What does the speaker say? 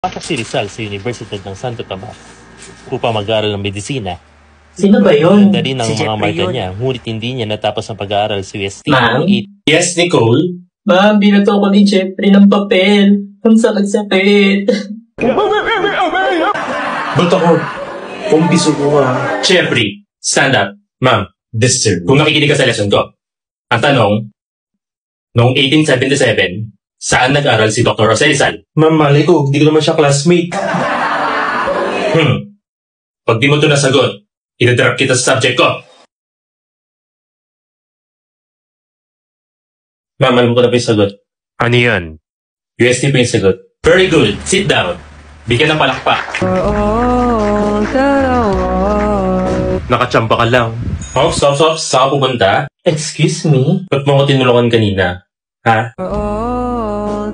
Pasok si Rizal sa Universidad ng Santo Tomas upang mag-aaral ng medisina. Sino ba yun? Dali ng Si mga Jeffrey marka yun. niya, ngunit hindi niya natapos ang pag-aaral sa UST. Ma'am? Yes, Nicole? Ma'am, binato ko ni Jeffrey ng papel. Ang sakit-sakit. Ba't ako? Kung biso ko ka. Jeffrey, stand up. Ma'am, disturb. Kung nakikinig ka sa lesson ko, ang tanong, noong 1877, saan nag-aral si Dr. Jose Rizal? Ma'am, mali ko. Hindi ko naman siya classmate. Pag di mo ito nasagot, ina-drop kita sa subject ko. Ma'am, alam ko na pa yung sagot. Ano yun? UST pa yung sagot. Very good. Sit down. Bigyan ng palakpak. Nakachamba ka lang. Oh, stop. Saan ka pupunta? Excuse me? Ba't mo ako tinulungan kanina? Ha? Oh,